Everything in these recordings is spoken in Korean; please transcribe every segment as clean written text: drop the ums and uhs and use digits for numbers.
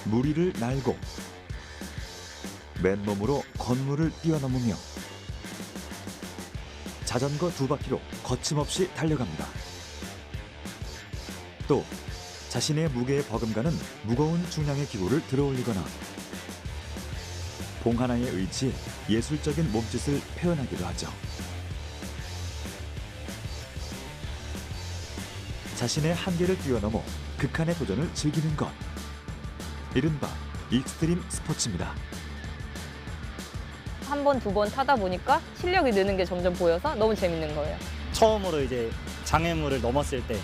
물 위를 날고 맨몸으로 건물을 뛰어넘으며 자전거 2바퀴로 거침없이 달려갑니다. 또 자신의 무게에 버금가는 무거운 중량의 기구를 들어올리거나 봉 하나에 의지해 예술적인 몸짓을 표현하기도 하죠. 자신의 한계를 뛰어넘어 극한의 도전을 즐기는 것. 이른바 익스트림 스포츠입니다. 한 번, 두 번 타다 보니까 실력이 느는 게 점점 보여서 너무 재밌는 거예요. 처음으로 이제 장애물을 넘었을 때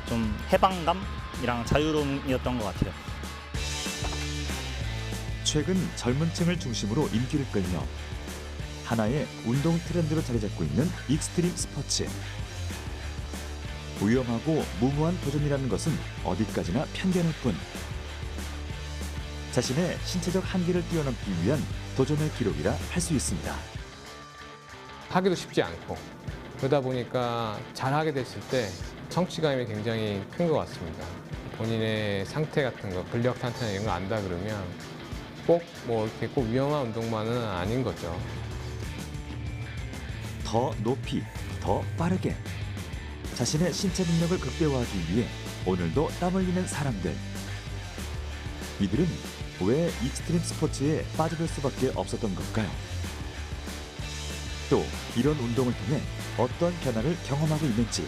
좀 해방감이랑 자유로움이었던 것 같아요. 최근 젊은 층을 중심으로 인기를 끌며 하나의 운동 트렌드로 자리 잡고 있는 익스트림 스포츠. 위험하고 무모한 도전이라는 것은 어디까지나 편견일 뿐. 자신의 신체적 한계를 뛰어넘기 위한 도전의 기록이라 할 수 있습니다. 하기도 쉽지 않고 그러다 보니까 잘하게 됐을 때 성취감이 굉장히 큰 것 같습니다. 본인의 상태 같은 거, 근력 탄탄 이런 거 안다 그러면 꼭 뭐 이렇게 꼭 위험한 운동만은 아닌 거죠. 더 높이, 더 빠르게 자신의 신체 능력을 극대화하기 위해 오늘도 땀 흘리는 사람들. 이들은 왜 익스트림 스포츠에 빠져들 수밖에 없었던 걸까요? 또 이런 운동을 통해 어떤 변화를 경험하고 있는지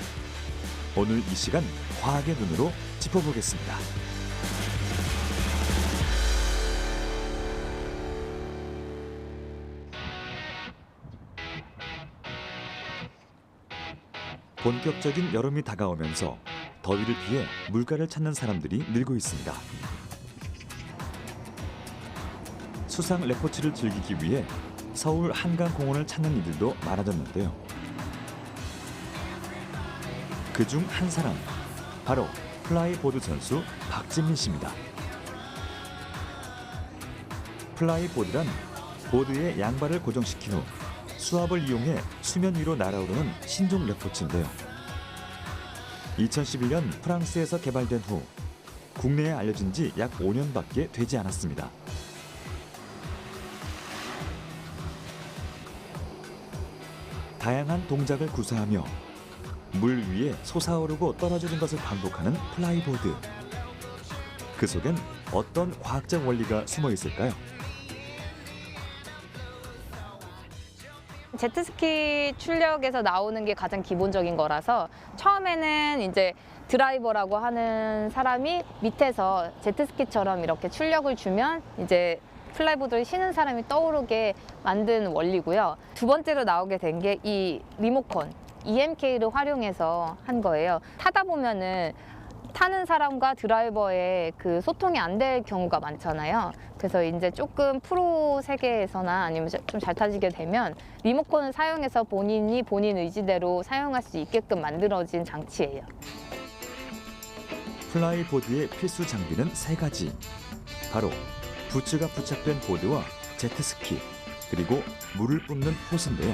오늘 이 시간 과학의 눈으로 짚어보겠습니다. 본격적인 여름이 다가오면서 더위를 피해 물가를 찾는 사람들이 늘고 있습니다. 수상 레포츠를 즐기기 위해 서울 한강공원을 찾는 이들도 많아졌는데요. 그중 한 사람, 바로 플라이보드 선수 박진민 씨입니다. 플라이보드란 보드에 양발을 고정시킨 후 수압을 이용해 수면 위로 날아오르는 신종 레포츠인데요. 2011년 프랑스에서 개발된 후 국내에 알려진 지 약 5년밖에 되지 않았습니다. 다양한 동작을 구사하며 물 위에 솟아오르고 떨어지는 것을 반복하는 플라이보드. 그 속엔 어떤 과학적 원리가 숨어 있을까요? 제트스키 출력에서 나오는 게 가장 기본적인 거라서 처음에는 이제 드라이버라고 하는 사람이 밑에서 제트스키처럼 이렇게 출력을 주면 이제 플라이보드를 쉬는 사람이 떠오르게 만든 원리고요. 두 번째로 나오게 된 게 이 리모컨, EMK를 활용해서 한 거예요. 타다 보면은 타는 사람과 드라이버의 그 소통이 안 될 경우가 많잖아요. 그래서 이제 조금 프로 세계에서나 아니면 좀 잘 타지게 되면 리모컨을 사용해서 본인이 본인 의지대로 사용할 수 있게끔 만들어진 장치예요. 플라이보드의 필수 장비는 3가지. 바로 부츠가 부착된 보드와 제트스키, 그리고 물을 뿜는 호스인데요.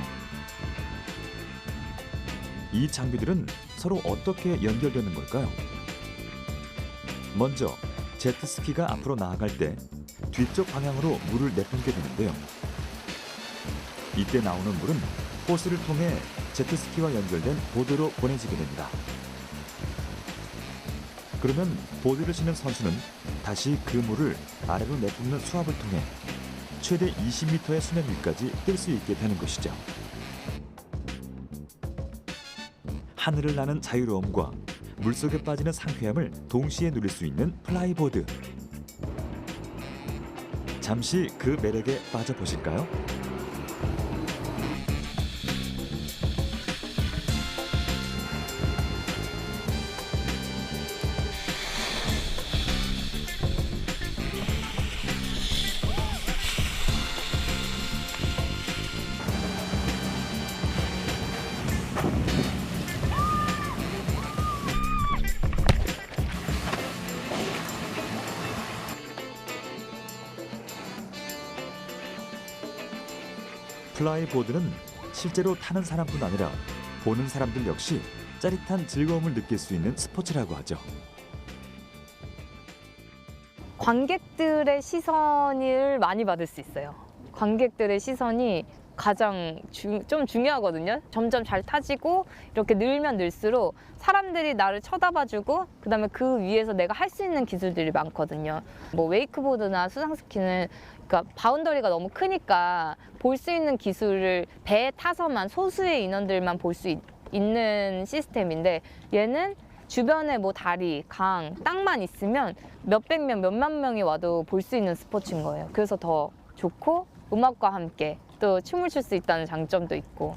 이 장비들은 서로 어떻게 연결되는 걸까요? 먼저 제트스키가 앞으로 나아갈 때 뒤쪽 방향으로 물을 내뿜게 되는데요. 이때 나오는 물은 호스를 통해 제트스키와 연결된 보드로 보내지게 됩니다. 그러면 보드를 싣는 선수는 다시 그 물을 아래로 내뿜는 수압을 통해 최대 20m의 수면 위까지 뜰 수 있게 되는 것이죠. 하늘을 나는 자유로움과 물속에 빠지는 상쾌함을 동시에 누릴 수 있는 플라이보드. 잠시 그 매력에 빠져보실까요? 플라이보드는 실제로 타는 사람뿐 아니라 보는 사람들 역시 짜릿한 즐거움을 느낄 수 있는 스포츠라고 하죠. 관객들의 시선을 많이 받을 수 있어요. 관객들의 시선이 가장 좀 중요하거든요. 점점 잘 타지고 이렇게 늘면 늘수록 사람들이 나를 쳐다봐주고 그다음에 그 위에서 내가 할 수 있는 기술들이 많거든요. 뭐 웨이크보드나 수상스키는 그러니까 바운더리가 너무 크니까 볼 수 있는 기술을 배에 타서만 소수의 인원들만 볼 수 있는 시스템인데 얘는 주변에 뭐 다리, 강, 땅만 있으면 몇백 명, 몇만 명이 와도 볼 수 있는 스포츠인 거예요. 그래서 더 좋고 음악과 함께 또 춤을 출 수 있다는 장점도 있고.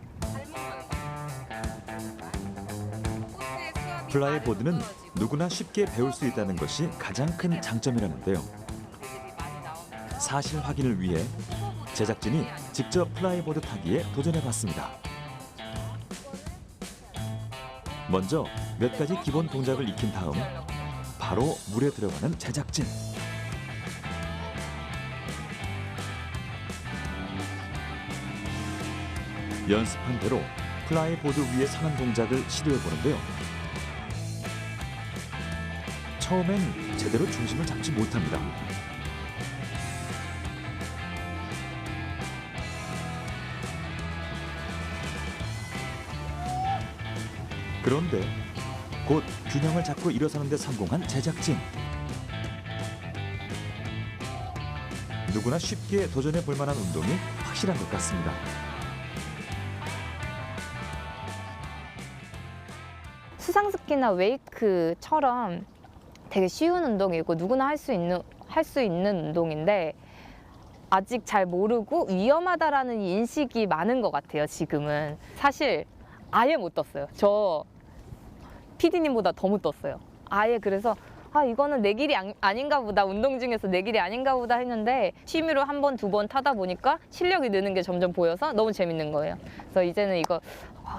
플라이보드는 누구나 쉽게 배울 수 있다는 것이 가장 큰 장점이라는데요. 사실 확인을 위해 제작진이 직접 플라이보드 타기에 도전해봤습니다. 먼저 몇 가지 기본 동작을 익힌 다음 바로 물에 들어가는 제작진. 연습한 대로 플라이보드 위에 서는 동작을 시도해 보는데요. 처음엔 제대로 중심을 잡지 못합니다. 그런데 곧 균형을 잡고 일어서는 데 성공한 제작진. 누구나 쉽게 도전해 볼 만한 운동이 확실한 것 같습니다. 수상스키나 웨이크처럼 되게 쉬운 운동이고 누구나 할 수 있는 운동인데 아직 잘 모르고 위험하다라는 인식이 많은 것 같아요. 지금은 사실 아예 못 떴어요. 저 PD님보다 더 못 떴어요. 아예. 그래서 이거는 내 길이 아닌가 보다, 운동 중에서 내 길이 아닌가 보다 했는데 취미로 한 번, 두 번 타다 보니까 실력이 느는 게 점점 보여서 너무 재밌는 거예요. 그래서 이제는 이거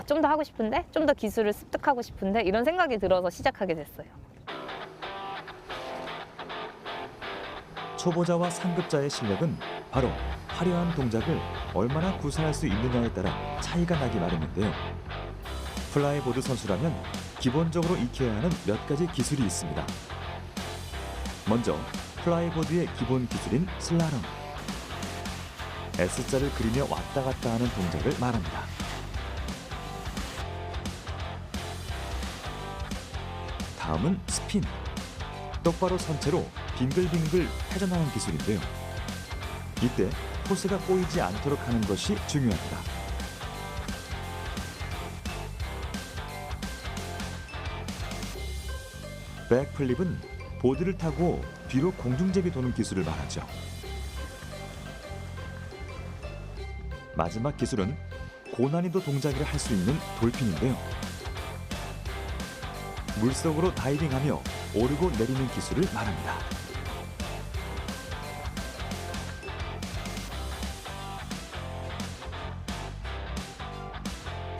좀 더 하고 싶은데, 좀 더 기술을 습득하고 싶은데 이런 생각이 들어서 시작하게 됐어요. 초보자와 상급자의 실력은 바로 화려한 동작을 얼마나 구사할 수 있느냐에 따라 차이가 나기 마련인데요. 플라이보드 선수라면 기본적으로 익혀야 하는 몇 가지 기술이 있습니다. 먼저 플라이보드의 기본 기술인 슬라롬. S자를 그리며 왔다 갔다 하는 동작을 말합니다. 다음은 스핀. 똑바로 선 채로 빙글빙글 회전하는 기술인데요. 이때 포스가 꼬이지 않도록 하는 것이 중요합니다. 백플립은 보드를 타고 뒤로 공중제비 도는 기술을 말하죠. 마지막 기술은 고난이도 동작을 할 수 있는 돌핀인데요. 물속으로 다이빙하며 오르고 내리는 기술을 말합니다.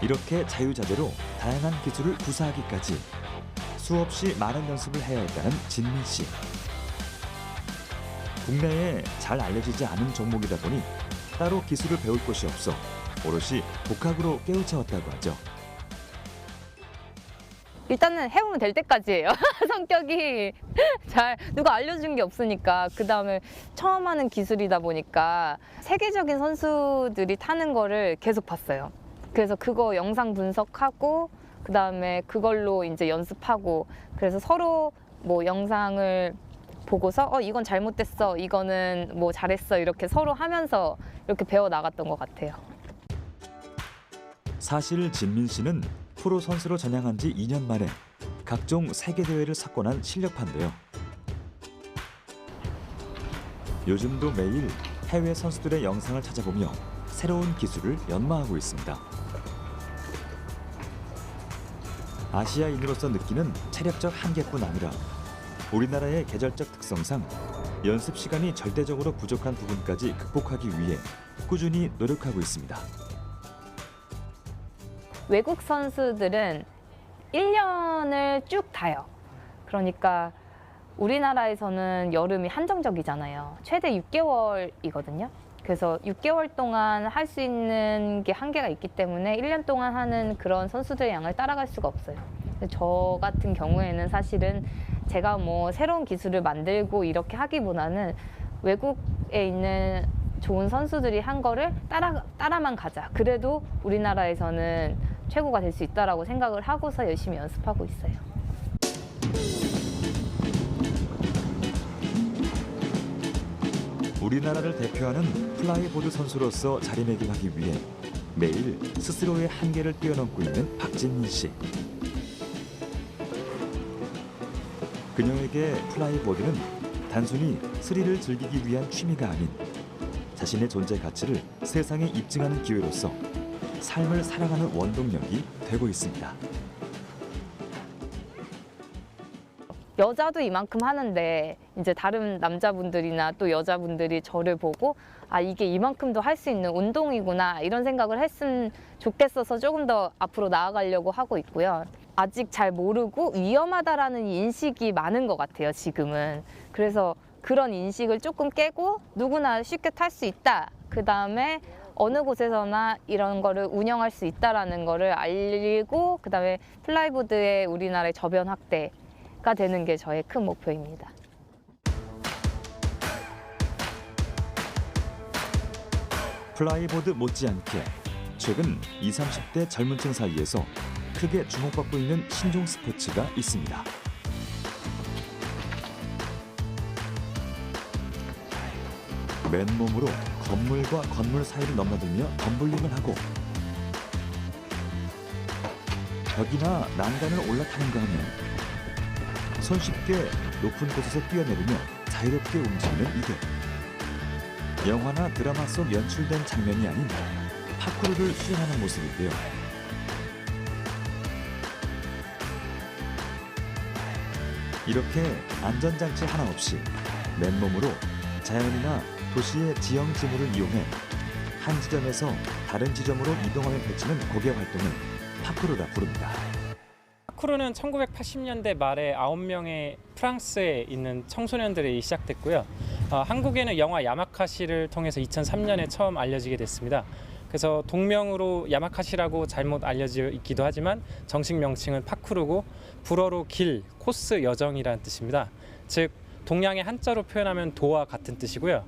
이렇게 자유자재로 다양한 기술을 구사하기까지 수없이 많은 연습을 해야 했다는 진민 씨. 국내에 잘 알려지지 않은 종목이다 보니 따로 기술을 배울 곳이 없어 오롯이 독학으로 깨우쳐왔다고 하죠. 일단은 해보면 될 때까지예요. 성격이 잘 누가 알려준 게 없으니까. 그 다음에 처음 하는 기술이다 보니까 세계적인 선수들이 타는 거를 계속 봤어요. 그래서 그거 영상 분석하고 그 다음에 그걸로 이제 연습하고, 그래서 서로 뭐 영상을 보고서 이건 잘못됐어, 이거는 뭐 잘했어, 이렇게 서로 하면서 이렇게 배워 나갔던 것 같아요. 사실 진민 씨는 프로 선수로 전향한 지 2년 만에 각종 세계 대회를 석권한 실력파인데요. 요즘도 매일 해외 선수들의 영상을 찾아보며 새로운 기술을 연마하고 있습니다. 아시아인으로서 느끼는 체력적 한계뿐 아니라 우리나라의 계절적 특성상 연습 시간이 절대적으로 부족한 부분까지 극복하기 위해 꾸준히 노력하고 있습니다. 외국 선수들은 1년을 쭉 타요. 그러니까 우리나라에서는 여름이 한정적이잖아요. 최대 6개월이거든요. 그래서 6개월 동안 할 수 있는 게 한계가 있기 때문에 1년 동안 하는 그런 선수들의 양을 따라갈 수가 없어요. 근데 저 같은 경우에는 사실은 제가 뭐 새로운 기술을 만들고 이렇게 하기보다는 외국에 있는 좋은 선수들이 한 거를 따라만 가자. 그래도 우리나라에서는 최고가 될 수 있다라고 생각을 하고서 열심히 연습하고 있어요. 우리나라를 대표하는 플라이보드 선수로서 자리매김하기 위해 매일 스스로의 한계를 뛰어넘고 있는 박진민 씨. 그녀에게 플라이보드는 단순히 스릴을 즐기기 위한 취미가 아닌 자신의 존재 가치를 세상에 입증하는 기회로서 삶을 살아가는 원동력이 되고 있습니다. 여자도 이만큼 하는데 이제 다른 남자분들이나 또 여자분들이 저를 보고 아 이게 이만큼도 할 수 있는 운동이구나 이런 생각을 했으면 좋겠어서 조금 더 앞으로 나아가려고 하고 있고요. 아직 잘 모르고 위험하다라는 인식이 많은 것 같아요, 지금은. 그래서 그런 인식을 조금 깨고 누구나 쉽게 탈 수 있다. 그다음에 어느 곳에서나 이런 거를 운영할 수 있다라는 거를 알리고 그다음에 플라이보드의 우리나라의 저변 확대가 되는 게 저의 큰 목표입니다. 플라이보드 못지않게 최근 20, 30대 젊은 층 사이에서 크게 주목받고 있는 신종 스포츠가 있습니다. 맨몸으로 건물과 건물 사이를 넘나들며 덤블링을 하고 벽이나 난간을 올라타는가 하면 손쉽게 높은 곳에서 뛰어내리며 자유롭게 움직이는 이들. 영화나 드라마 속 연출된 장면이 아닌 파쿠르를 수행하는 모습인데요. 이렇게 안전장치 하나 없이 맨몸으로 자연이나 도시의 지형 지물을 이용해 한 지점에서 다른 지점으로 이동하며 펼치는 고개 활동을 파쿠르라 부릅니다. 파쿠르는 1980년대 말에 9명의 프랑스에 있는 청소년들이 시작됐고요. 한국에는 영화 야마카시를 통해서 2003년에 처음 알려지게 됐습니다. 그래서 동명으로 야마카시라고 잘못 알려져 있기도 하지만 정식 명칭은 파쿠르고 불어로 길, 코스, 여정이라는 뜻입니다. 즉 동양의 한자로 표현하면 도와 같은 뜻이고요.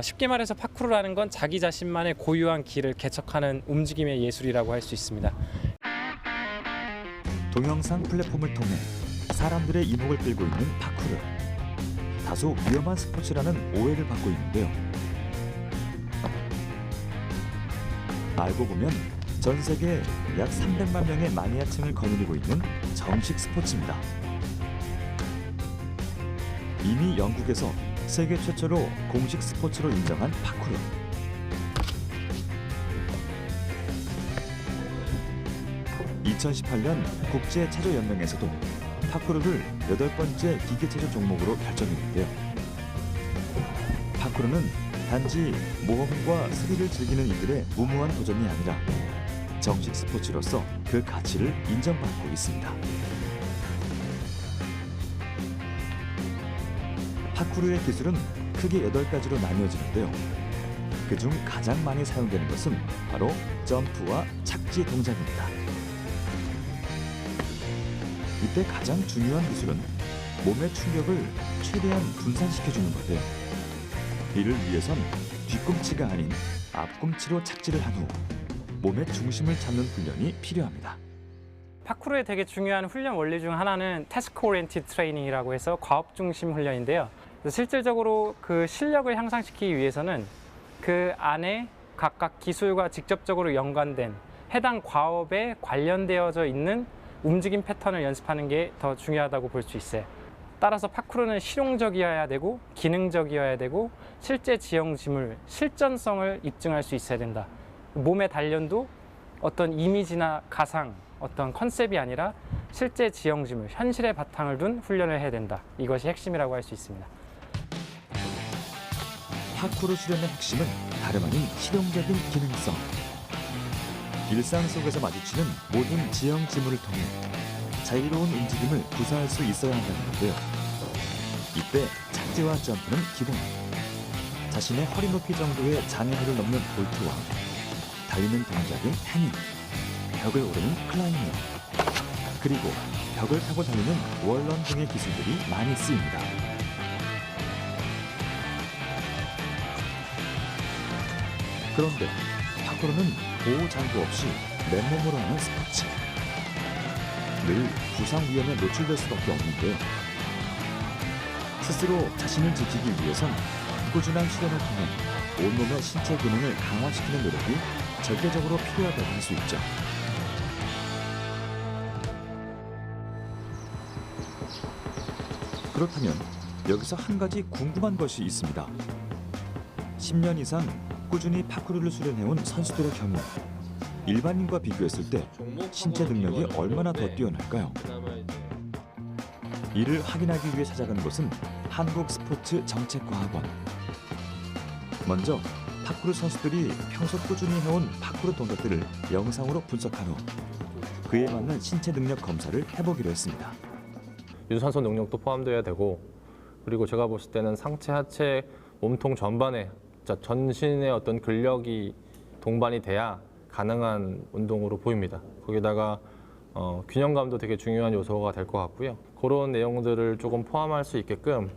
쉽게 말해서 파쿠르라는 건 자기 자신만의 고유한 길을 개척하는 움직임의 예술이라고 할 수 있습니다. 동영상 플랫폼을 통해 사람들의 이목을 끌고 있는 파쿠르. 다소 위험한 스포츠라는 오해를 받고 있는데요. 알고 보면 전 세계 약 300만 명의 마니아층을 거느리고 있는 정식 스포츠입니다. 이미 영국에서 세계 최초로 공식 스포츠로 인정한 파쿠르. (2018년) 국제체조연맹에서도 파쿠르를 8번째 기계체조 종목으로 결정했는데요. 파쿠르는 단지 모험과 스릴을 즐기는 이들의 무모한 도전이 아니라 정식 스포츠로서 그 가치를 인정받고 있습니다. 파쿠르의 기술은 크게 8가지로 나뉘어지는데요. 그중 가장 많이 사용되는 것은 바로 점프와 착지 동작입니다. 이때 가장 중요한 기술은 몸의 충격을 최대한 분산시켜주는 건데요. 이를 위해선 뒤꿈치가 아닌 앞꿈치로 착지를 한 후 몸의 중심을 잡는 훈련이 필요합니다. 파쿠르의 되게 중요한 훈련 원리 중 하나는 태스크 오리엔티드 트레이닝이라고 해서 과업 중심 훈련인데요. 실질적으로 그 실력을 향상시키기 위해서는 그 안에 각각 기술과 직접적으로 연관된 해당 과업에 관련되어져 있는 움직임 패턴을 연습하는 게 더 중요하다고 볼 수 있어요. 따라서 파쿠르는 실용적이어야 되고 기능적이어야 되고 실제 지형 지물, 실전성을 입증할 수 있어야 된다. 몸의 단련도 어떤 이미지나 가상, 어떤 컨셉이 아니라 실제 지형 지물, 현실의 바탕을 둔 훈련을 해야 된다. 이것이 핵심이라고 할 수 있습니다. 파쿠르 수련의 핵심은 다름 아닌 실용적인 기능성. 일상 속에서 마주치는 모든 지형 지물을 통해 자유로운 움직임을 구사할 수 있어야 한다는 건데요. 이때 착지와 점프는 기본. 자신의 허리 높이 정도의 장애물을 넘는 볼트와 달리는 동작인 행위, 벽을 오르는 클라이밍, 그리고 벽을 타고 달리는 월런 등의 기술들이 많이 쓰입니다. 그런데 파쿠르는 보호 장구 없이 맨몸으로 하는 스포츠. 늘 부상 위험에 노출될 수밖에 없는데요. 스스로 자신을 지키기 위해선 꾸준한 수련을 통해 온몸의 신체 기능을 강화시키는 노력이 절대적으로 필요하다고 할 수 있죠. 그렇다면 여기서 한 가지 궁금한 것이 있습니다. 10년 이상 꾸준히 파쿠르를 수련해온 선수들의 경우 일반인과 비교했을 때 신체 능력이 얼마나 더 뛰어날까요? 이를 확인하기 위해 찾아간 곳은 한국스포츠정책과학원. 먼저 파쿠르 선수들이 평소 꾸준히 해온 파쿠르 동작들을 영상으로 분석한 후 그에 맞는 신체 능력 검사를 해보기로 했습니다. 유산소 능력도 포함되어야 되고, 그리고 제가 봤을 때는 상체, 하체, 몸통 전반에 전신의 어떤 근력이 동반이 돼야 가능한 운동으로 보입니다. 거기다가 균형감도 되게 중요한 요소가 될 것 같고요. 그런 내용들을 조금 포함할 수 있게끔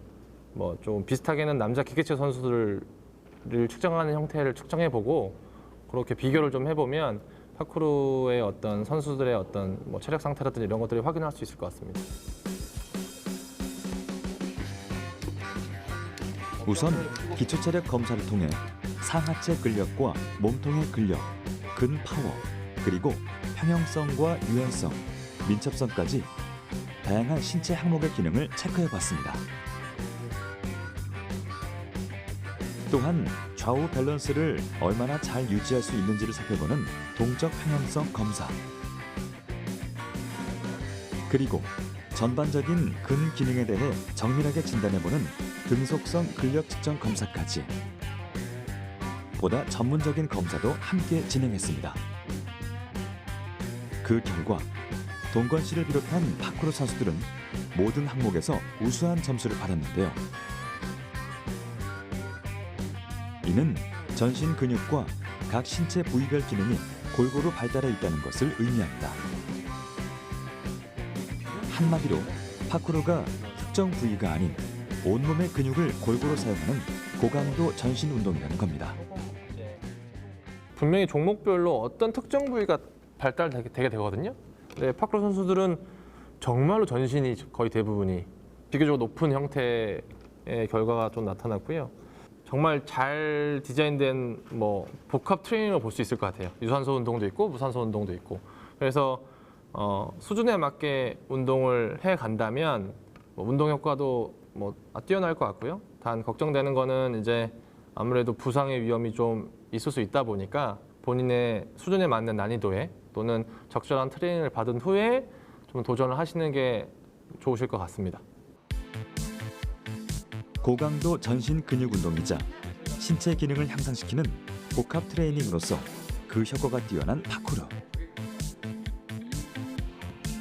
뭐 좀 비슷하게는 남자 기계체 선수들을 측정하는 형태를 측정해보고 그렇게 비교를 좀 해보면 파쿠르의 어떤 선수들의 어떤 뭐 체력 상태라든지 이런 것들을 확인할 수 있을 것 같습니다. 우선 기초체력 검사를 통해 상하체 근력과 몸통의 근력, 근파워, 그리고 평형성과 유연성, 민첩성까지 다양한 신체 항목의 기능을 체크해봤습니다. 또한 좌우 밸런스를 얼마나 잘 유지할 수 있는지를 살펴보는 동적 평형성 검사, 그리고 전반적인 근 기능에 대해 정밀하게 진단해보는 등속성 근력 측정 검사까지 보다 전문적인 검사도 함께 진행했습니다. 그 결과 동건 씨를 비롯한 파쿠르 선수들은 모든 항목에서 우수한 점수를 받았는데요. 이는 전신 근육과 각 신체 부위별 기능이 골고루 발달해 있다는 것을 의미합니다. 한마디로 파쿠르가 특정 부위가 아닌 온몸의 근육을 골고루 사용하는 고강도 전신 운동이라는 겁니다. 분명히 종목별로 어떤 특정 부위가 발달되게 되거든요. 근데 파쿠르 선수들은 정말로 전신이 거의 대부분이 비교적 높은 형태의 결과가 좀 나타났고요. 정말 잘 디자인된 뭐 복합 트레이닝을 볼 수 있을 것 같아요. 유산소 운동도 있고 무산소 운동도 있고. 그래서 수준에 맞게 운동을 해 간다면 운동 효과도 뭐 뛰어날 것 같고요. 단 걱정되는 거는 이제 아무래도 부상의 위험이 좀 있을 수 있다 보니까 본인의 수준에 맞는 난이도에 또는 적절한 트레이닝을 받은 후에 좀 도전을 하시는 게 좋으실 것 같습니다. 고강도 전신 근육 운동이자 신체 기능을 향상시키는 복합 트레이닝으로서 그 효과가 뛰어난 파쿠르.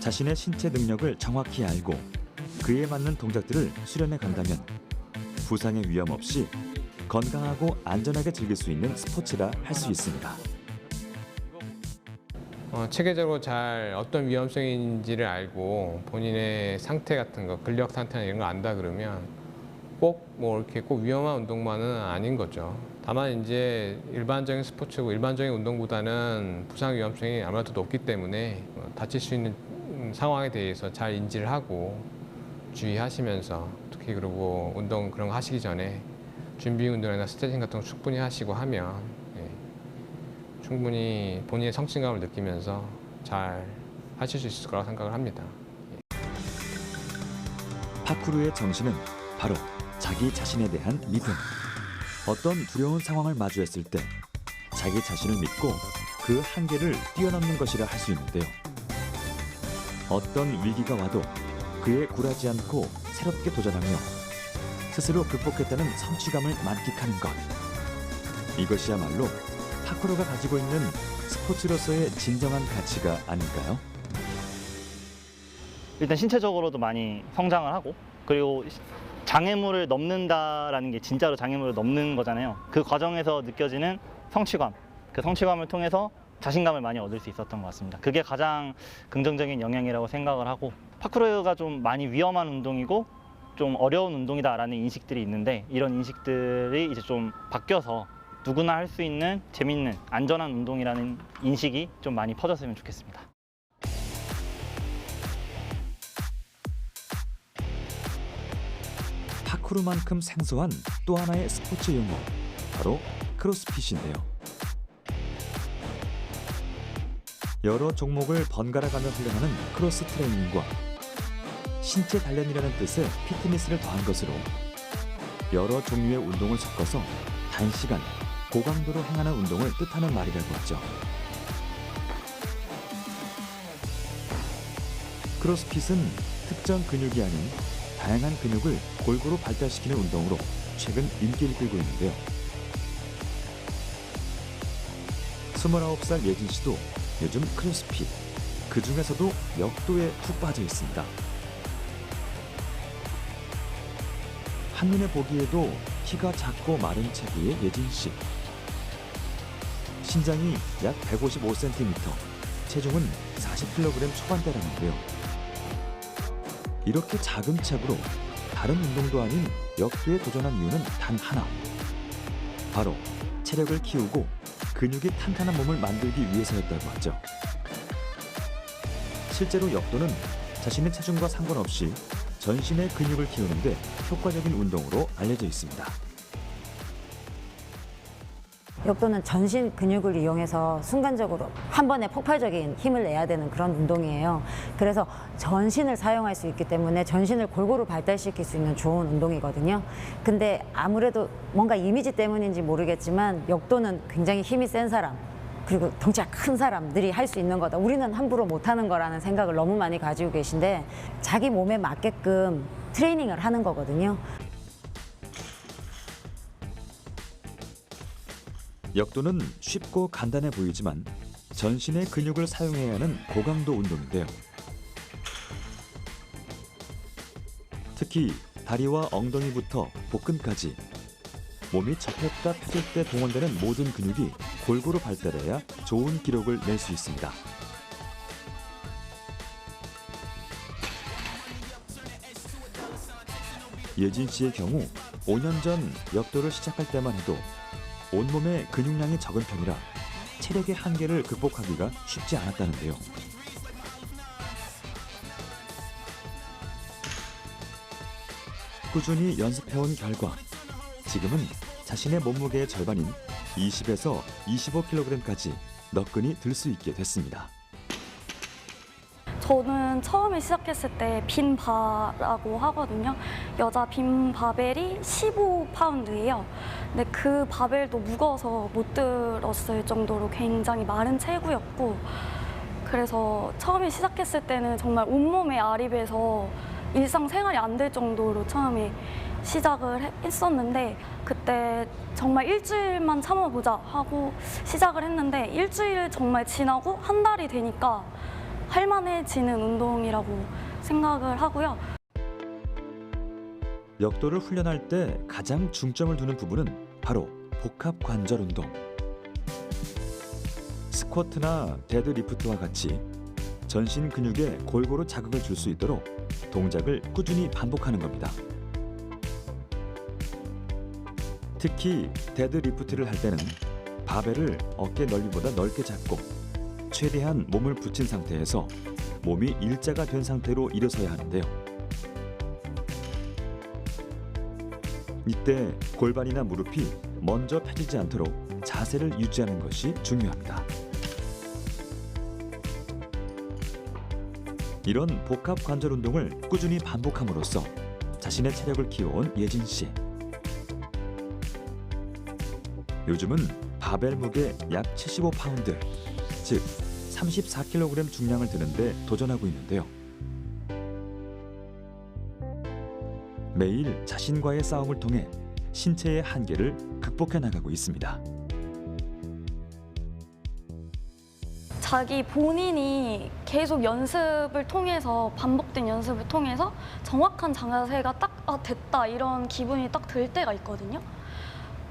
자신의 신체 능력을 정확히 알고 그에 맞는 동작들을 수련해 간다면 부상의 위험 없이 건강하고 안전하게 즐길 수 있는 스포츠라 할 수 있습니다. 체계적으로 잘 어떤 위험성인지를 알고 본인의 상태 같은 거, 근력 상태나 이런 거 안다 그러면 꼭 뭐 이렇게 꼭 위험한 운동만은 아닌 거죠. 다만 이제 일반적인 스포츠고 일반적인 운동보다는 부상 위험성이 아무래도 높기 때문에 다칠 수 있는 상황에 대해서 잘 인지를 하고 주의하시면서 특히 그리고 운동 그런 거 하시기 전에 준비 운동이나 스트레칭 같은 거 충분히 하시고 하면 충분히 본인의 성취감을 느끼면서 잘 하실 수 있을 거라고 생각을 합니다. 파쿠르의 정신은 바로 자기 자신에 대한 믿음. 어떤 두려운 상황을 마주했을 때 자기 자신을 믿고 그 한계를 뛰어넘는 것이라 할 수 있는데요. 어떤 위기가 와도 그에 굴하지 않고 새롭게 도전하며 스스로 극복했다는 성취감을 만끽하는 것. 이것이야말로 파쿠르가 가지고 있는 스포츠로서의 진정한 가치가 아닐까요? 일단 신체적으로도 많이 성장을 하고, 그리고 장애물을 넘는다라는 게 진짜로 장애물을 넘는 거잖아요. 그 과정에서 느껴지는 성취감, 그 성취감을 통해서 자신감을 많이 얻을 수 있었던 것 같습니다. 그게 가장 긍정적인 영향이라고 생각을 하고, 파크로가 좀 많이 위험한 운동이고 좀 어려운 운동이다라는 인식들이 있는데 이런 인식들이 이제 좀 바뀌어서 누구나 할 수 있는 재밌는 안전한 운동이라는 인식이 좀 많이 퍼졌으면 좋겠습니다. 파쿠르만큼 생소한 또 하나의 스포츠 용어, 바로 크로스핏인데요. 여러 종목을 번갈아가며 훈련하는 크로스 트레이닝과 신체 단련이라는 뜻의 피트니스를 더한 것으로 여러 종류의 운동을 섞어서 단시간, 고강도로 행하는 운동을 뜻하는 말이라고 하죠. 크로스핏은 특정 근육이 아닌 다양한 근육을 골고루 발달시키는 운동으로 최근 인기를 끌고 있는데요. 29살 예진 씨도 요즘 크로스핏, 그 중에서도 역도에 푹 빠져 있습니다. 한눈에 보기에도 키가 작고 마른 체구의 예진 씨. 신장이 약 155cm, 체중은 40kg 초반대라는데요. 이렇게 작은 체구로 다른 운동도 아닌 역도에 도전한 이유는 단 하나. 바로 체력을 키우고 근육이 탄탄한 몸을 만들기 위해서였다고 하죠. 실제로 역도는 자신의 체중과 상관없이 전신의 근육을 키우는 데 효과적인 운동으로 알려져 있습니다. 역도는 전신 근육을 이용해서 순간적으로 한 번에 폭발적인 힘을 내야 되는 그런 운동이에요. 그래서 전신을 사용할 수 있기 때문에 전신을 골고루 발달시킬 수 있는 좋은 운동이거든요. 근데 아무래도 뭔가 이미지 때문인지 모르겠지만 역도는 굉장히 힘이 센 사람, 그리고 덩치가 큰 사람들이 할 수 있는 거다. 우리는 함부로 못하는 거라는 생각을 너무 많이 가지고 계신데 자기 몸에 맞게끔 트레이닝을 하는 거거든요. 역도는 쉽고 간단해 보이지만 전신의 근육을 사용해야 하는 고강도 운동인데요. 특히 다리와 엉덩이부터 복근까지 몸이 접혔다 펴질 때 동원되는 모든 근육이 골고루 발달해야 좋은 기록을 낼 수 있습니다. 예진 씨의 경우 5년 전 역도를 시작할 때만 해도 온몸의 근육량이 적은 편이라 체력의 한계를 극복하기가 쉽지 않았다는데요. 꾸준히 연습해온 결과 지금은 자신의 몸무게의 절반인 20에서 25kg까지 너끈히 들 수 있게 됐습니다. 저는 처음에 시작했을 때 빈바라고 하거든요. 여자 빈 바벨이 15파운드예요. 근데 그 바벨도 무거워서 못 들었을 정도로 굉장히 마른 체구였고, 그래서 처음에 시작했을 때는 정말 온몸에 아립해서 일상생활이 안 될 정도로 처음에 시작을 했었는데, 그때 정말 일주일만 참아보자 하고 시작을 했는데 일주일 정말 지나고 한 달이 되니까 할만해지는 운동이라고 생각을 하고요. 역도를 훈련할 때 가장 중점을 두는 부분은 바로 복합 관절 운동. 스쿼트나 데드리프트와 같이 전신 근육에 골고루 자극을 줄 수 있도록 동작을 꾸준히 반복하는 겁니다. 특히 데드리프트를 할 때는 바벨을 어깨 넓이보다 넓게 잡고 최대한 몸을 붙인 상태에서 몸이 일자가 된 상태로 일어서야 하는데요. 이때 골반이나 무릎이 먼저 펴지지 않도록 자세를 유지하는 것이 중요합니다. 이런 복합 관절 운동을 꾸준히 반복함으로써 자신의 체력을 키워온 예진 씨. 요즘은 바벨 무게 약 75파운드, 즉 34kg 중량을 드는데 도전하고 있는데요. 매일 자신과의 싸움을 통해 신체의 한계를 극복해 나가고 있습니다. 자기 본인이 계속 연습을 통해서, 반복된 연습을 통해서 정확한 자세가 딱 됐다 이런 기분이 딱 들 때가 있거든요.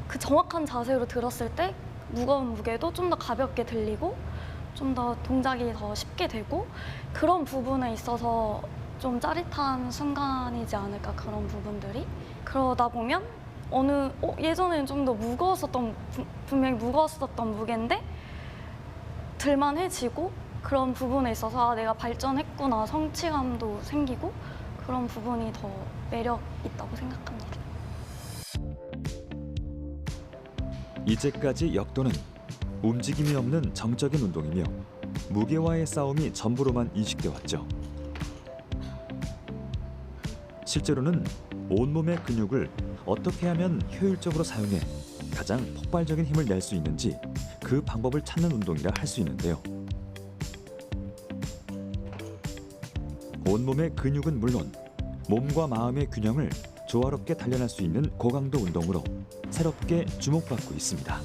그 정확한 자세로 들었을 때 무거운 무게도 좀 더 가볍게 들리고 좀 더 동작이 더 쉽게 되고, 그런 부분에 있어서 좀 짜릿한 순간이지 않을까, 그런 부분들이. 그러다 보면 예전에는 좀 더 분명히 무거웠었던 무게인데 들만해지고, 그런 부분에 있어서 내가 발전했구나, 성취감도 생기고, 그런 부분이 더 매력 있다고 생각합니다. 이제까지 역도는 움직임이 없는 정적인 운동이며 무게와의 싸움이 전부로만 인식돼 왔죠. 실제로는 온몸의 근육을 어떻게 하면 효율적으로 사용해 가장 폭발적인 힘을 낼 수 있는지 그 방법을 찾는 운동이라 할 수 있는데요. 온몸의 근육은 물론 몸과 마음의 균형을 조화롭게 단련할 수 있는 고강도 운동으로 새롭게 주목받고 있습니다.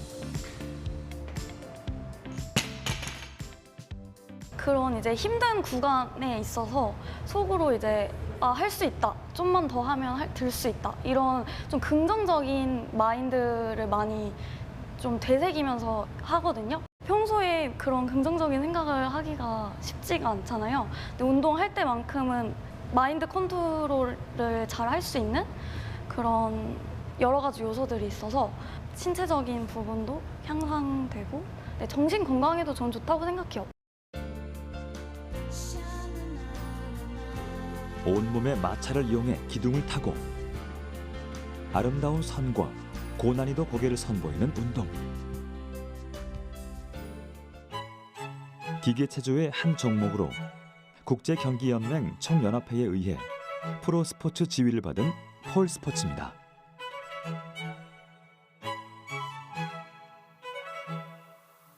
그런 이제 힘든 구간에 있어서 속으로 이제 할 수 있다, 좀만 더 하면 들 수 있다, 이런 좀 긍정적인 마인드를 많이 좀 되새기면서 하거든요. 평소에 그런 긍정적인 생각을 하기가 쉽지가 않잖아요. 근데 운동할 때만큼은 마인드 컨트롤을 잘 할 수 있는 그런 여러 가지 요소들이 있어서 신체적인 부분도 향상되고, 정신 건강에도 전 좋다고 생각해요. 온몸의 마찰을 이용해 기둥을 타고 아름다운 선과 고난이도 고개를 선보이는 운동. 기계체조의 한 종목으로 국제경기연맹 총연합회에 의해 프로스포츠 지위를 받은 폴스포츠입니다.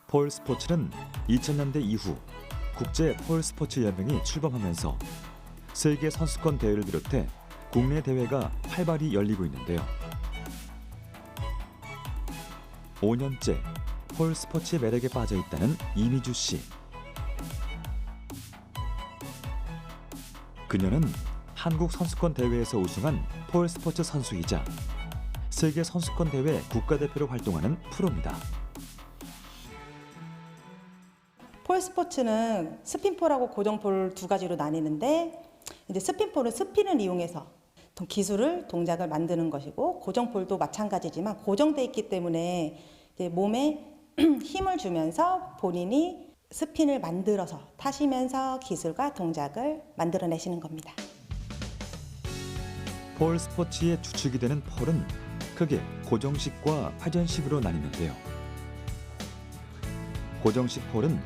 폴스포츠는 2000년대 이후 국제 폴스포츠 연맹이 출범하면서 세계 선수권 대회를 비롯해 국내 대회가 활발히 열리고 있는데요. 5년째 폴스포츠의 매력에 빠져 있다는 이미주 씨. 그녀는 한국 선수권 대회에서 우승한 폴스포츠 선수이자 세계 선수권 대회 국가대표로 활동하는 프로입니다. 폴스포츠는 스핀폴하고 고정폴 두 가지로 나뉘는데, 이제 스핀폴은 스핀을 이용해서 기술을, 동작을 만드는 것이고, 고정폴도 마찬가지지만 고정돼 있기 때문에 이제 몸에 힘을 주면서 본인이 스핀을 만들어서 타시면서 기술과 동작을 만들어내시는 겁니다. 폴 스포츠의 주축이 되는 폴은 크게 고정식과 회전식으로 나뉘는데요. 고정식 폴은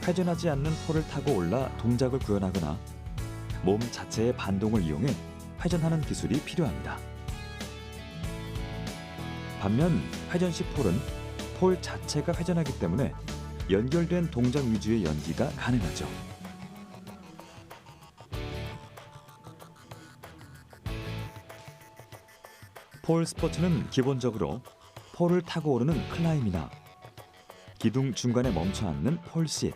회전하지 않는 폴을 타고 올라 동작을 구현하거나 몸 자체의 반동을 이용해 회전하는 기술이 필요합니다. 반면 회전식 폴은 폴 자체가 회전하기 때문에 연결된 동작 위주의 연기가 가능하죠. 폴 스포츠는 기본적으로 폴을 타고 오르는 클라임이나 기둥 중간에 멈춰 앉는 폴싯,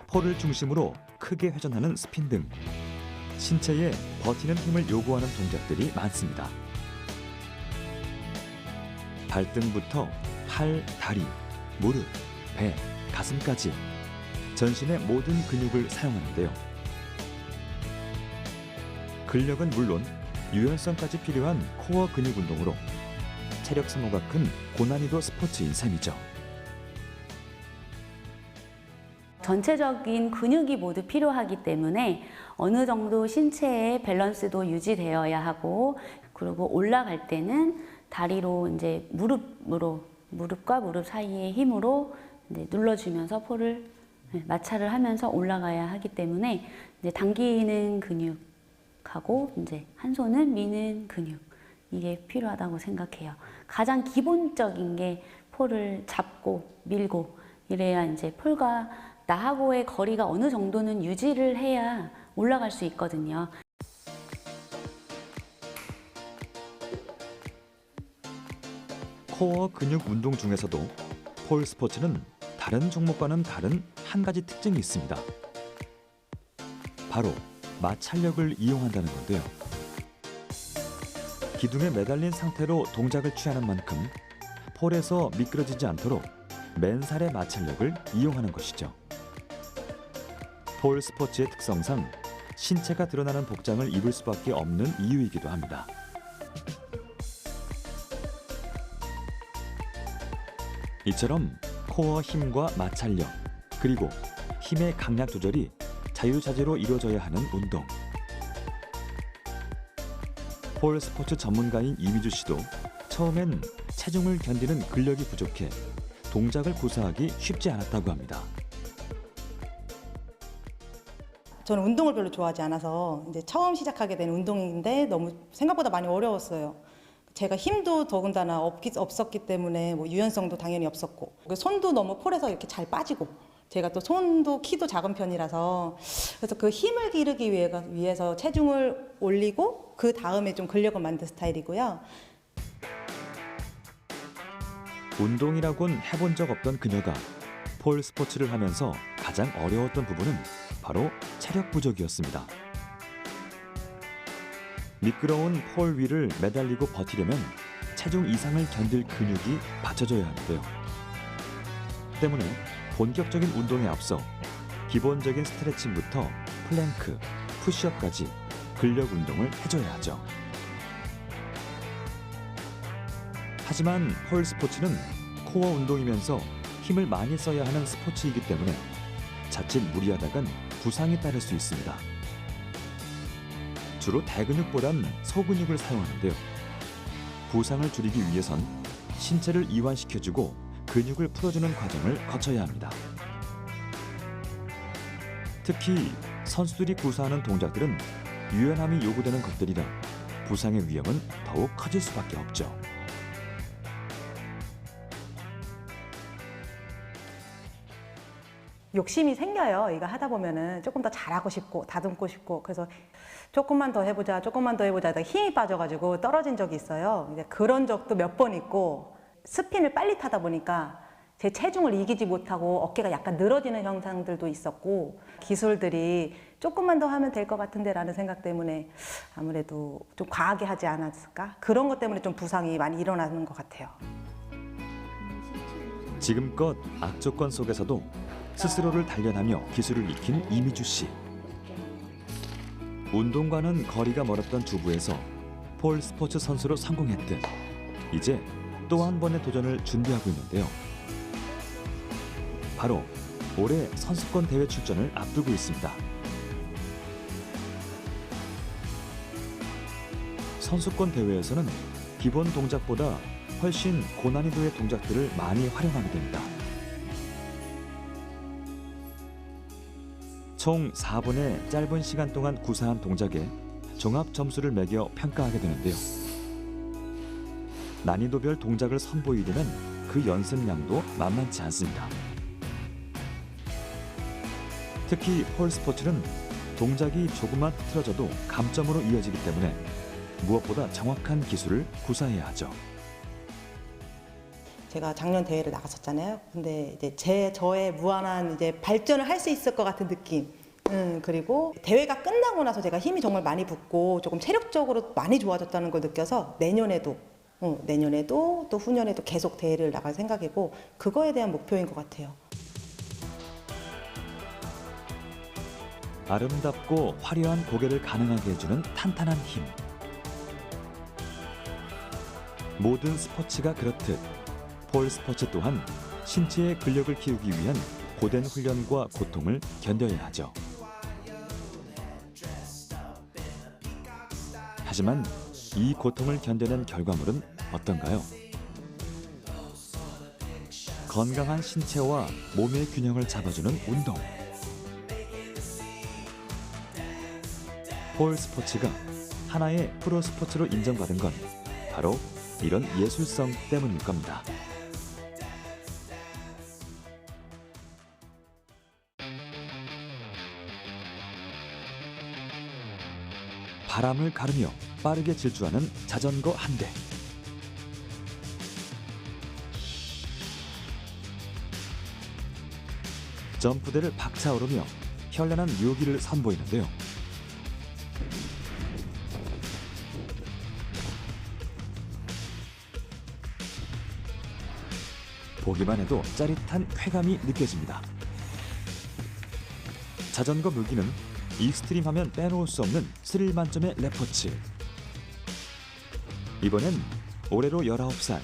폴을 중심으로 크게 회전하는 스핀 등 신체에 버티는 힘을 요구하는 동작들이 많습니다. 발등부터 팔, 다리, 무릎, 배, 가슴까지 전신의 모든 근육을 사용하는데요. 근력은 물론 유연성까지 필요한 코어 근육 운동으로 체력 소모가 큰 고난이도 스포츠인 셈이죠. 전체적인 근육이 모두 필요하기 때문에 어느 정도 신체의 밸런스도 유지되어야 하고, 그리고 올라갈 때는 다리로 이제 무릎과 무릎 사이의 힘으로 이제 눌러주면서 폴을 마찰을 하면서 올라가야 하기 때문에 이제 당기는 근육하고 이제 한 손은 미는 근육, 이게 필요하다고 생각해요. 가장 기본적인 게 폴을 잡고 밀고 이래야 이제 폴과 나하고의 거리가 어느 정도는 유지를 해야 올라갈 수 있거든요. 코어 근육 운동 중에서도 폴 스포츠는 다른 종목과는 다른 한 가지 특징이 있습니다. 바로 마찰력을 이용한다는 건데요. 기둥에 매달린 상태로 동작을 취하는 만큼 폴에서 미끄러지지 않도록 맨살의 마찰력을 이용하는 것이죠. 폴 스포츠의 특성상 신체가 드러나는 복장을 입을 수밖에 없는 이유이기도 합니다. 이처럼 코어 힘과 마찰력, 그리고 힘의 강약 조절이 자유자재로 이루어져야 하는 운동. 폴 스포츠 전문가인 이미주 씨도 처음엔 체중을 견디는 근력이 부족해 동작을 구사하기 쉽지 않았다고 합니다. 저는 운동을 별로 좋아하지 않아서 이제 처음 시작하게 된 운동인데 너무 생각보다 많이 어려웠어요. 제가 힘도 더군다나 없었기 때문에 뭐 유연성도 당연히 없었고 손도 너무 폴에서 이렇게 잘 빠지고 제가 또 손도 키도 작은 편이라서 그래서 그 힘을 기르기 위해서 체중을 올리고 그 다음에 좀 근력을 만든 스타일이고요. 운동이라곤 해본 적 없던 그녀가 폴 스포츠를 하면서 가장 어려웠던 부분은 바로 체력 부족이었습니다. 미끄러운 폴 위를 매달리고 버티려면 체중 이상을 견딜 근육이 받쳐줘야 하는데요. 때문에 본격적인 운동에 앞서 기본적인 스트레칭부터 플랭크, 푸시업까지 근력 운동을 해줘야 하죠. 하지만 폴 스포츠는 코어 운동이면서 힘을 많이 써야 하는 스포츠이기 때문에 자칫 무리하다간 부상이 따를 수 있습니다. 주로 대근육보단 소근육을 사용하는데요. 부상을 줄이기 위해선 신체를 이완시켜주고 근육을 풀어주는 과정을 거쳐야 합니다. 특히 선수들이 구사하는 동작들은 유연함이 요구되는 것들이라 부상의 위험은 더욱 커질 수밖에 없죠. 욕심이 생겨요. 이거 하다 보면은 조금 더 잘하고 싶고 다듬고 싶고 그래서 조금만 더 해보자 하다가 힘이 빠져가지고 떨어진 적이 있어요. 이제 그런 적도 몇 번 있고 스핀을 빨리 타다 보니까 제 체중을 이기지 못하고 어깨가 약간 늘어지는 현상들도 있었고 기술들이 조금만 더 하면 될 것 같은데 라는 생각 때문에 아무래도 좀 과하게 하지 않았을까? 그런 것 때문에 좀 부상이 많이 일어나는 것 같아요. 지금껏 악조건 속에서도 스스로를 단련하며 기술을 익힌 이미주 씨. 운동과는 거리가 멀었던 주부에서 폴 스포츠 선수로 성공했듯 이제 또 한 번의 도전을 준비하고 있는데요. 바로 올해 선수권 대회 출전을 앞두고 있습니다. 선수권 대회에서는 기본 동작보다 훨씬 고난이도의 동작들을 많이 활용하게 됩니다. 총 4분의 짧은 시간 동안 구사한 동작에 종합 점수를 매겨 평가하게 되는데요. 난이도별 동작을 선보이려면 그 연습량도 만만치 않습니다. 특히 폴 스포츠는 동작이 조금만 틀어져도 감점으로 이어지기 때문에 무엇보다 정확한 기술을 구사해야 하죠. 제가 작년 대회를 나갔었잖아요. 근데 이제 저의 무한한 이제 발전을 할 수 있을 것 같은 느낌. 그리고 대회가 끝나고 나서 제가 힘이 정말 많이 붙고 조금 체력적으로 많이 좋아졌다는 걸 느껴서 내년에도 또 후년에도 계속 대회를 나갈 생각이고 그거에 대한 목표인 것 같아요. 아름답고 화려한 고개를 가능하게 해주는 탄탄한 힘. 모든 스포츠가 그렇듯 폴 스포츠 또한 신체의 근력을 키우기 위한 고된 훈련과 고통을 견뎌야 하죠. 하지만 이 고통을 견뎌낸 결과물은 어떤가요? 건강한 신체와 몸의 균형을 잡아주는 운동. 폴 스포츠가 하나의 프로 스포츠로 인정받은 건 바로 이런 예술성 때문일 겁니다. 바람을 가르며 빠르게 질주하는 자전거 한 대. 점프대를 박차오르며 현란한 묘기를 선보이는데요. 보기만 해도 짜릿한 쾌감이 느껴집니다. 자전거 묘기는 익스트림 하면 빼놓을 수 없는 스릴 만점의 레포츠. 이번엔 올해로 19살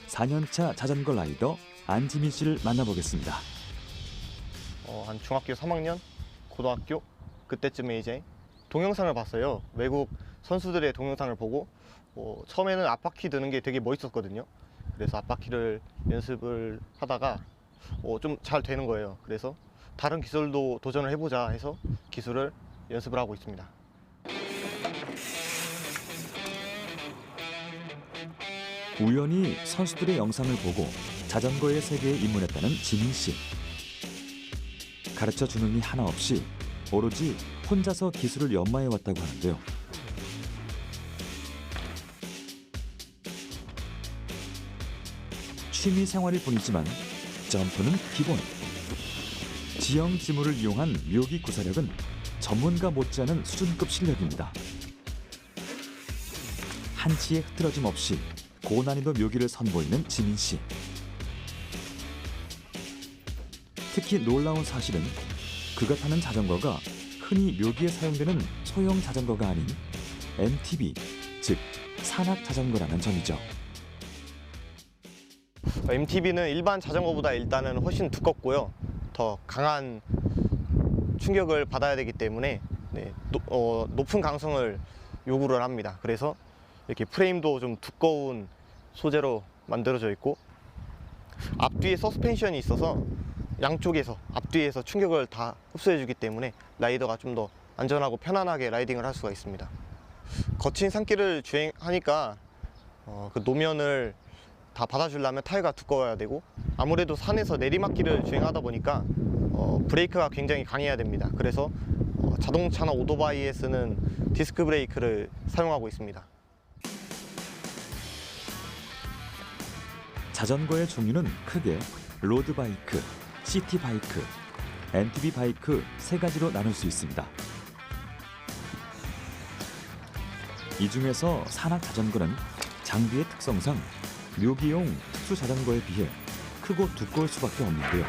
4년차 자전거 라이더 안지민 씨를 만나보겠습니다. 한 중학교 3학년, 고등학교 그때쯤에 이제 동영상을 봤어요. 외국 선수들의 동영상을 보고 처음에는 앞바퀴 드는 게 되게 멋있었거든요. 그래서 앞바퀴를 연습을 하다가 좀 잘 되는 거예요. 그래서 다른 기술도 도전을 해보자 해서 기술을 연습을 하고 있습니다. 우연히 선수들의 영상을 보고 자전거의 세계에 입문했다는 지민 씨. 가르쳐 주는 이 하나 없이 오로지 혼자서 기술을 연마해 왔다고 하는데요. 취미 생활일 뿐이지만 점프는 기본. 지형 지물을 이용한 묘기 구사력은 전문가 못지않은 수준급 실력입니다. 한치의 흐트러짐 없이 고난이도 묘기를 선보이는 지민 씨. 특히 놀라운 사실은 그가 타는 자전거가 흔히 묘기에 사용되는 소형 자전거가 아닌 MTB, 즉 산악 자전거라는 점이죠. MTB는 일반 자전거보다 일단은 훨씬 두껍고요. 더 강한 충격을 받아야 되기 때문에 높은 강성을 요구를 합니다. 그래서 이렇게 프레임도 좀 두꺼운 소재로 만들어져 있고 앞뒤에 서스펜션이 있어서 양쪽에서 앞뒤에서 충격을 다 흡수해 주기 때문에 라이더가 좀 더 안전하고 편안하게 라이딩을 할 수가 있습니다. 거친 산길을 주행하니까 그 노면을 다 받아주려면 타이어가 두꺼워야 되고 아무래도 산에서 내리막길을 주행하다 보니까 브레이크가 굉장히 강해야 됩니다. 그래서 자동차나 오토바이에 쓰는 디스크 브레이크를 사용하고 있습니다. 자전거의 종류는 크게 로드바이크, 시티바이크, MTB 바이크 세 가지로 나눌 수 있습니다. 이 중에서 산악 자전거는 장비의 특성상 묘기용 특수 자전거에 비해 크고 두꺼울 수밖에 없는데요.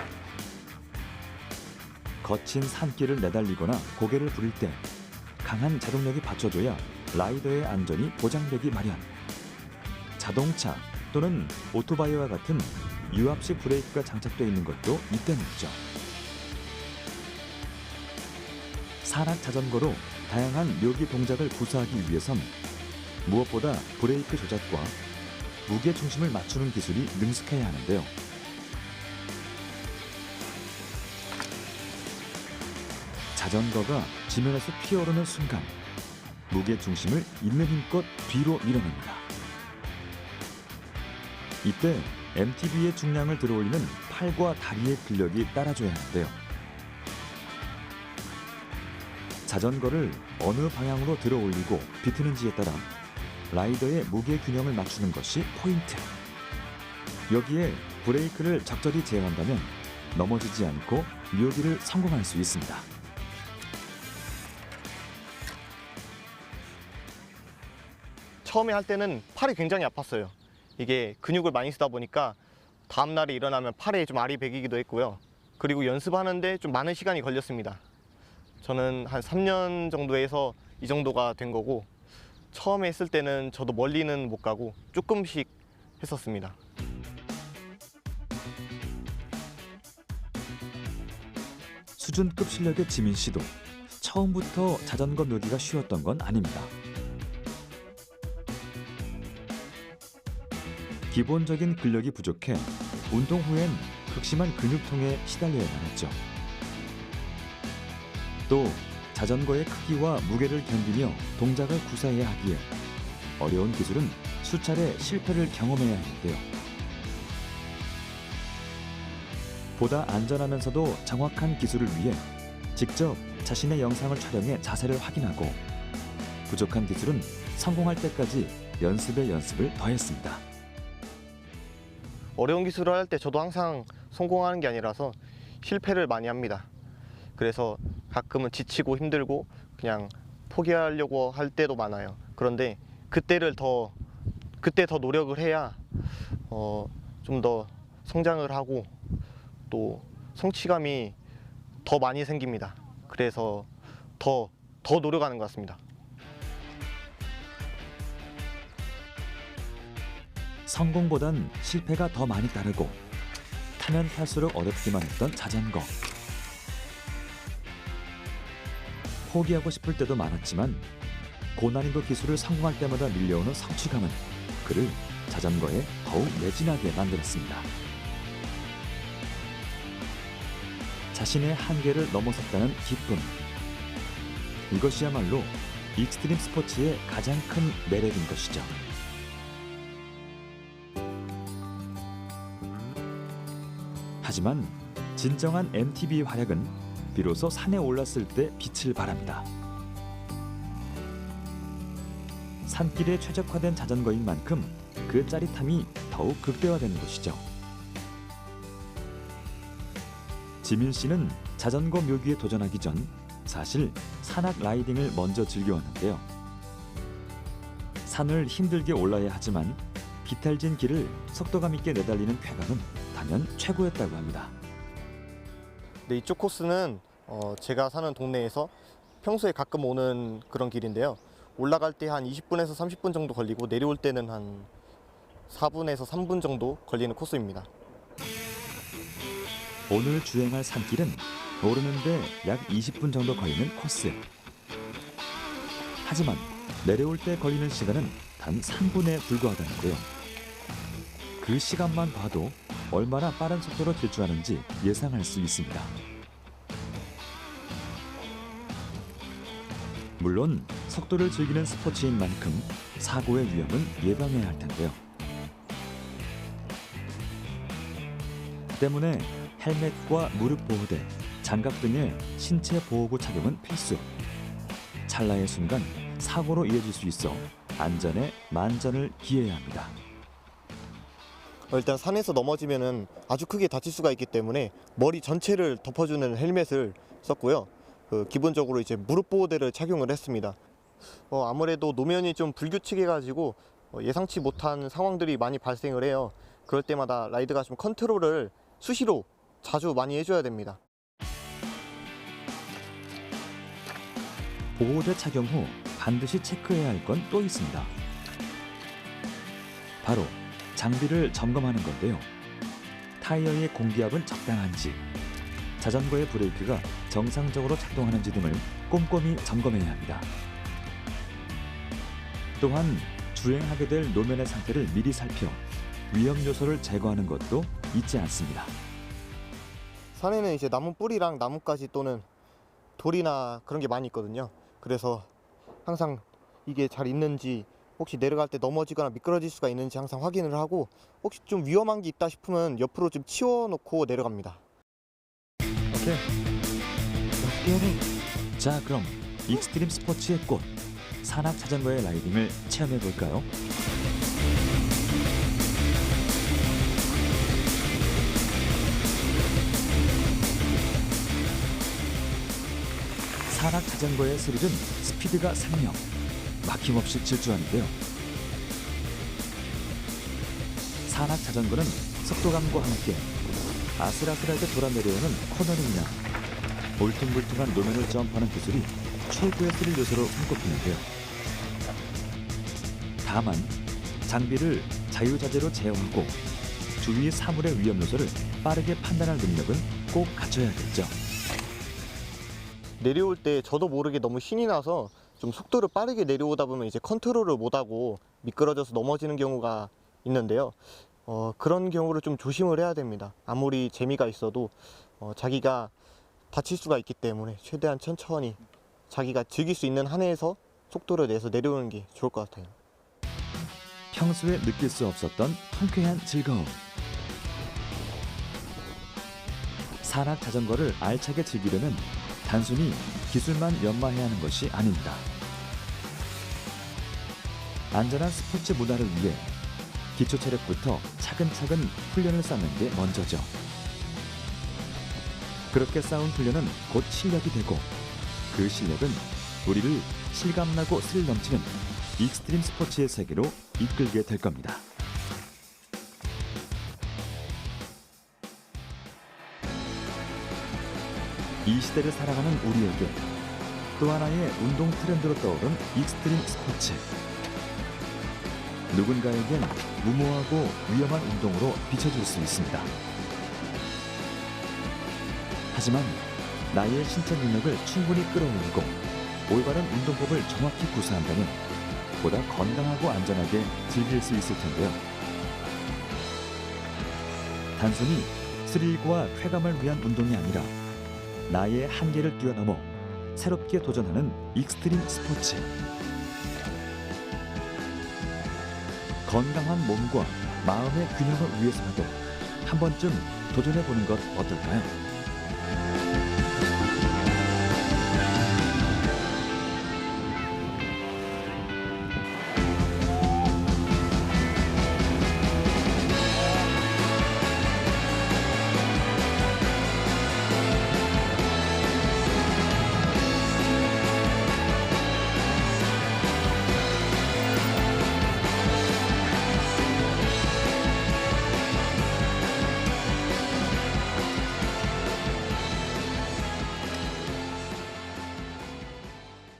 거친 산길을 내달리거나 고개를 부릴 때 강한 자동력이 받쳐줘야 라이더의 안전이 보장되기 마련. 자동차 또는 오토바이와 같은 유압식 브레이크가 장착되어 있는 것도 이 때문이죠. 산악 자전거로 다양한 묘기 동작을 구사하기 위해선 무엇보다 브레이크 조작과 무게 중심을 맞추는 기술이 능숙해야 하는데요. 자전거가 지면에서 튀어오르는 순간 무게 중심을 있는 힘껏 뒤로 밀어냅니다. 이때 MTB의 중량을 들어올리는 팔과 다리의 근력이 따라줘야 하는데요. 자전거를 어느 방향으로 들어올리고 비트는지에 따라 라이더의 무게 균형을 맞추는 것이 포인트. 여기에 브레이크를 적절히 제어한다면 넘어지지 않고 묘기를 성공할 수 있습니다. 처음에 할 때는 팔이 굉장히 아팠어요. 이게 근육을 많이 쓰다 보니까 다음날에 일어나면 팔에 좀 알이 배기기도 했고요. 그리고 연습하는데 좀 많은 시간이 걸렸습니다. 저는 한 3년 정도 해서 이 정도가 된 거고 처음에 했을 때는 저도 멀리는 못 가고 조금씩 했었습니다. 수준급 실력의 지민 씨도 처음부터 자전거 묘기가 쉬웠던 건 아닙니다. 기본적인 근력이 부족해 운동 후엔 극심한 근육통에 시달려야만 했죠. 또 자전거의 크기와 무게를 견디며 동작을 구사해야 하기에 어려운 기술은 수차례 실패를 경험해야 하는데요. 보다 안전하면서도 정확한 기술을 위해 직접 자신의 영상을 촬영해 자세를 확인하고 부족한 기술은 성공할 때까지 연습에 연습을 더했습니다. 어려운 기술을 할 때 저도 항상 성공하는 게 아니라서 실패를 많이 합니다. 그래서 가끔은 지치고 힘들고 그냥 포기하려고 할 때도 많아요. 그런데 그때 더 노력을 해야 좀 더 성장을 하고 또 성취감이 더 많이 생깁니다. 그래서 더 더 노력하는 것 같습니다. 성공보단 실패가 더 많이 따르고 타면 탈수록 어렵기만 했던 자전거. 포기하고 싶을 때도 많았지만 고난이도 기술을 성공할 때마다 밀려오는 성취감은 그를 자전거에 더욱 매진하게 만들었습니다. 자신의 한계를 넘어섰다는 기쁨. 이것이야말로 익스트림 스포츠의 가장 큰 매력인 것이죠. 하지만 진정한 MTB의 활약은 비로소 산에 올랐을 때 빛을 발합니다. 산길에 최적화된 자전거인 만큼 그 짜릿함이 더욱 극대화되는 것이죠. 지민 씨는 자전거 묘기에 도전하기 전 사실 산악 라이딩을 먼저 즐겨왔는데요. 산을 힘들게 올라야 하지만 비탈진 길을 속도감 있게 내달리는 쾌감은 단연 최고였다고 합니다. 네, 이쪽 코스는 제가 사는 동네에서 평소에 가끔 오는 그런 길인데요. 올라갈 때 한 20분에서 30분 정도 걸리고 내려올 때는 한 4분에서 3분 정도 걸리는 코스입니다. 오늘 주행할 산길은 오르는데 약 20분 정도 걸리는 코스. 하지만 내려올 때 걸리는 시간은 단 3분에 불과하다는데요. 그 시간만 봐도 얼마나 빠른 속도로 질주하는지 예상할 수 있습니다. 물론 속도를 즐기는 스포츠인 만큼 사고의 위험은 예방해야 할 텐데요. 때문에 헬멧과 무릎 보호대, 장갑 등의 신체 보호구 착용은 필수. 찰나의 순간 사고로 이어질 수 있어 안전에 만전을 기해야 합니다. 일단 산에서 넘어지면은 아주 크게 다칠 수가 있기 때문에 머리 전체를 덮어주는 헬멧을 썼고요. 기본적으로 이제 무릎 보호대를 착용을 했습니다. 아무래도 노면이 좀 불규칙해가지고 예상치 못한 상황들이 많이 발생을 해요. 그럴 때마다 라이드가 좀 컨트롤을 수시로 자주 많이 해줘야 됩니다. 보호대 착용 후 반드시 체크해야 할 건 또 있습니다. 바로 장비를 점검하는 건데요. 타이어의 공기압은 적당한지, 자전거의 브레이크가 정상적으로 작동하는지 등을 꼼꼼히 점검해야 합니다. 또한 주행하게 될 노면의 상태를 미리 살펴 위험 요소를 제거하는 것도 잊지 않습니다. 산에는 이제 나무 뿌리랑 나뭇가지 또는 돌이나 그런 게 많이 있거든요. 그래서 항상 이게 잘 있는지, 혹시 내려갈 때 넘어지거나 미끄러질 수가 있는지 항상 확인을 하고, 혹시 좀 위험한 게 있다 싶으면 옆으로 좀 치워놓고 내려갑니다. 자, 그럼 익스트림 스포츠의 꽃, 산악 자전거의 라이딩을 체험해 볼까요? 산악 자전거의 스릴은 스피드가 생명, 막힘없이 질주하는데요. 산악 자전거는 속도감과 함께 아슬아슬하게 돌아내려오는 코너링이나 울퉁불퉁한 노면을 점프하는 기술이 최고의 스릴 요소로 손꼽히는데요. 다만 장비를 자유자재로 제어하고 주위 사물의 위험 요소를 빠르게 판단할 능력은 꼭 갖춰야겠죠. 내려올 때 저도 모르게 너무 신이 나서 좀 속도를 빠르게 내려오다 보면 이제 컨트롤을 못하고 미끄러져서 넘어지는 경우가 있는데요. 그런 경우를 좀 조심을 해야 됩니다. 아무리 재미가 있어도 자기가 다칠 수가 있기 때문에 최대한 천천히 자기가 즐길 수 있는 한에서 속도를 내서 내려오는 게 좋을 것 같아요. 평소에 느낄 수 없었던 통쾌한 즐거움. 산악 자전거를 알차게 즐기려면 단순히 기술만 연마해야 하는 것이 아닙니다. 안전한 스포츠 문화를 위해 기초 체력부터 차근차근 훈련을 쌓는 게 먼저죠. 그렇게 쌓은 훈련은 곧 실력이 되고, 그 실력은 우리를 실감나고 스릴 넘치는 익스트림 스포츠의 세계로 이끌게 될 겁니다. 이 시대를 살아가는 우리에게 또 하나의 운동 트렌드로 떠오른 익스트림 스포츠. 누군가에겐 무모하고 위험한 운동으로 비춰질 수 있습니다. 하지만 나의 신체 능력을 충분히 끌어올리고 올바른 운동법을 정확히 구사한다면 보다 건강하고 안전하게 즐길 수 있을 텐데요. 단순히 스릴과 쾌감을 위한 운동이 아니라 나의 한계를 뛰어넘어 새롭게 도전하는 익스트림 스포츠. 건강한 몸과 마음의 균형을 위해서라도 한 번쯤 도전해보는 것 어떨까요?